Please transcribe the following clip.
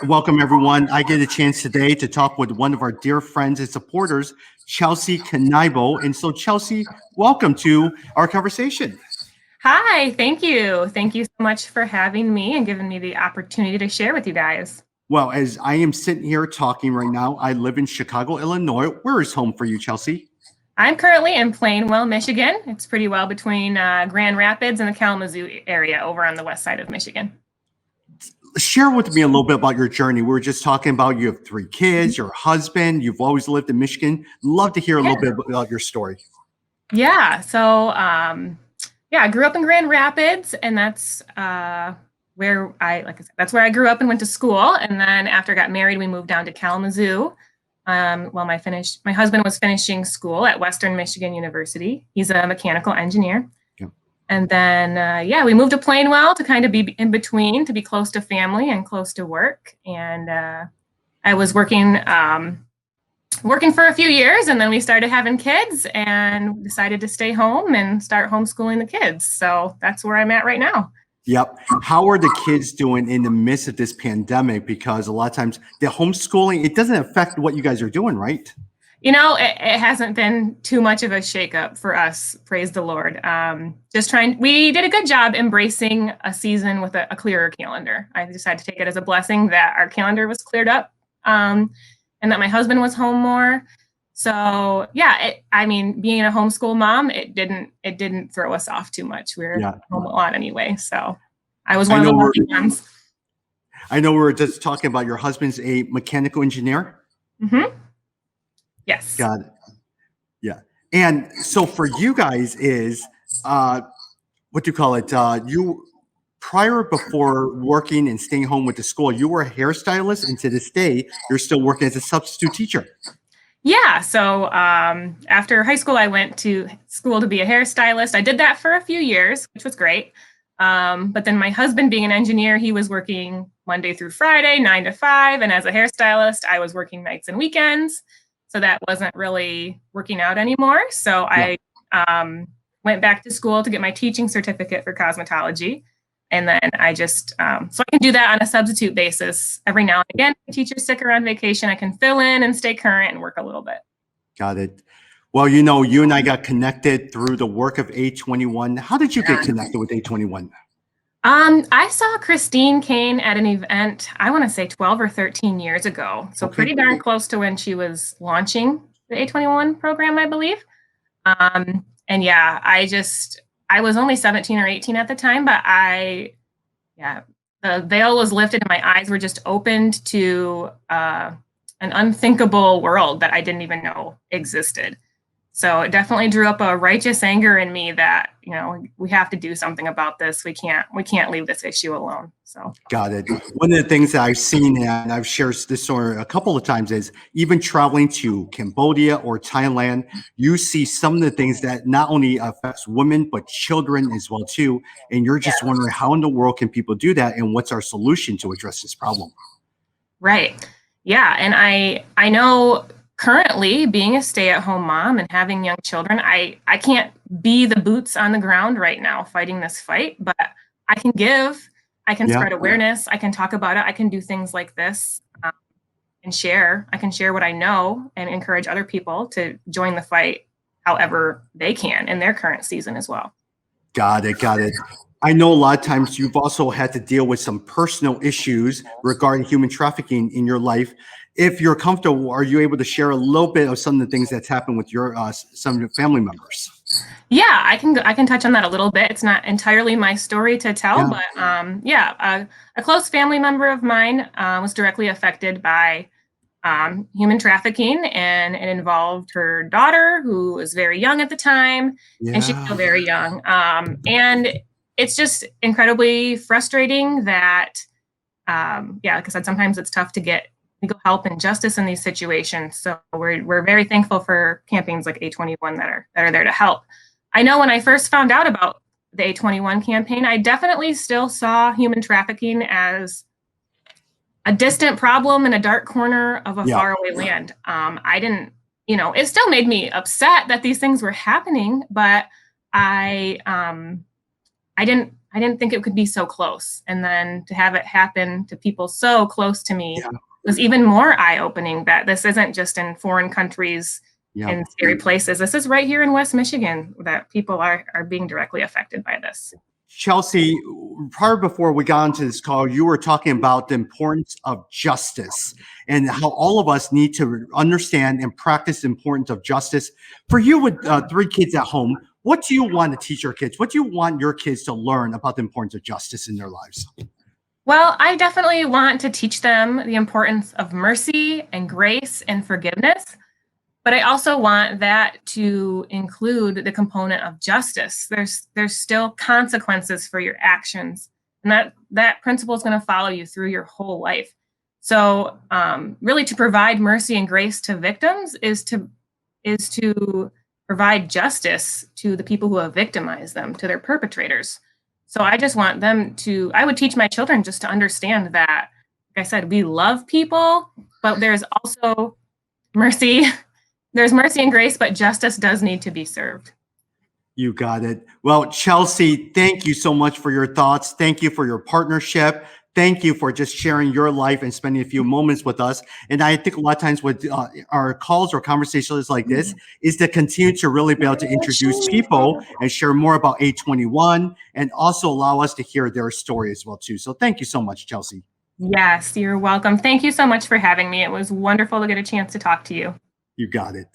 Welcome, everyone. I get a chance today to talk with one of our dear friends and supporters, Chelsea Kneibel. And so, Chelsea, welcome to our conversation. Hi, thank you. Thank you so much for having me and giving me the opportunity to share with you guys. Well, as I am sitting here talking right now, I live in Chicago, Illinois. Where is home for you, Chelsea? I'm currently in Plainwell, Michigan. It's pretty well between Grand Rapids and the Kalamazoo area over on the west side of Michigan. Share with me a little bit about your journey. We were just talking about you have 3 kids, your husband, you've always lived in Michigan. Love to hear a little bit about your story. Yeah, so I grew up in Grand Rapids, and that's where that's where I grew up and went to school. And then after I got married, we moved down to Kalamazoo. While my husband was finishing school at Western Michigan University. He's a mechanical engineer. And then, we moved to Plainwell to kind of be in between, to be close to family and close to work. And I was working for a few years, and then we started having kids and decided to stay home and start homeschooling the kids. So that's where I'm at right now. Yep. How are the kids doing in the midst of this pandemic? Because a lot of times the homeschooling, it doesn't affect what you guys are doing, right? You know, it hasn't been too much of a shakeup for us. Praise the Lord. We did a good job embracing a season with a clearer calendar. I decided to take it as a blessing that our calendar was cleared up, and that my husband was home more. So being a homeschool mom, it didn't throw us off too much. We were home a lot anyway. So I was one of the lucky ones. I know we were just talking about your husband's a mechanical engineer. Mm-hmm. Yes. Got it. Yeah. And so for you guys is, what do you call it? Before working and staying home with the school, you were a hairstylist, and to this day, you're still working as a substitute teacher. Yeah. So after high school, I went to school to be a hairstylist. I did that for a few years, which was great. But then my husband, being an engineer, he was working Monday through Friday, 9 to 5. And as a hairstylist, I was working nights and weekends. So that wasn't really working out anymore. So I went back to school to get my teaching certificate for cosmetology. And then I just, so I can do that on a substitute basis every now and again. If a teacher's sick or on vacation, I can fill in and stay current and work a little bit. Got it. Well, you know, you and I got connected through the work of A21. How did you get connected with A21? I saw Christine Kane at an event, I want to say 12 or 13 years ago. So pretty darn close to when she was launching the A21 program, I believe. I was only 17 or 18 at the time, but the veil was lifted and my eyes were just opened to an unthinkable world that I didn't even know existed. So it definitely drew up a righteous anger in me that, you know, we have to do something about this. We can't leave this issue alone. So got it. One of the things that I've seen, and I've shared this story a couple of times, is even traveling to Cambodia or Thailand, you see some of the things that not only affects women, but children as well too. And you're just wondering, how in the world can people do that? And what's our solution to address this problem? Right. Yeah. And I know currently, being a stay-at-home mom and having young children, I can't be the boots on the ground right now fighting this fight, but I can spread awareness. I can talk about it. I can do things like this and share. I can share what I know and encourage other people to join the fight however they can in their current season as well. Got it. Got it. I know a lot of times you've also had to deal with some personal issues regarding human trafficking in your life. If you're comfortable, are you able to share a little bit of some of the things that's happened with your some of your family members? Yeah, I can touch on that a little bit. It's not entirely my story to tell, but a close family member of mine was directly affected by human trafficking, and it involved her daughter, who was very young at the time, and she's still very young. And it's just incredibly frustrating that, like I said, sometimes it's tough to get legal help and justice in these situations. So we're very thankful for campaigns like A21 that are there to help. I know when I first found out about the A21 campaign, I definitely still saw human trafficking as a distant problem in a dark corner of a faraway land. I didn't it still made me upset that these things were happening, but I didn't think it could be so close. And then to have it happen to people so close to me Yeah. was even more eye-opening, that this isn't just in foreign countries Yeah. in scary places. This is right here in West Michigan that people are being directly affected by this. Chelsea, prior before we got into this call, you were talking about the importance of justice and how all of us need to understand and practice the importance of justice. For you with 3 kids at home, what do you want to teach your kids? What do you want your kids to learn about the importance of justice in their lives? Well, I definitely want to teach them the importance of mercy and grace and forgiveness. But I also want that to include the component of justice. There's still consequences for your actions, and that principle is going to follow you through your whole life. So, really, to provide mercy and grace to victims is to provide justice to the people who have victimized them, to their perpetrators. So, I just want them to. I would teach my children just to understand that, like I said, we love people, but there's also mercy. There's mercy and grace, but justice does need to be served. You got it. Well, Chelsea, thank you so much for your thoughts. Thank you for your partnership. Thank you for just sharing your life and spending a few moments with us. And I think a lot of times with our calls or conversations like this is to continue to really be able to introduce people and share more about A21 and also allow us to hear their story as well too. So thank you so much, Chelsea. Yes, you're welcome. Thank you so much for having me. It was wonderful to get a chance to talk to you. You got it.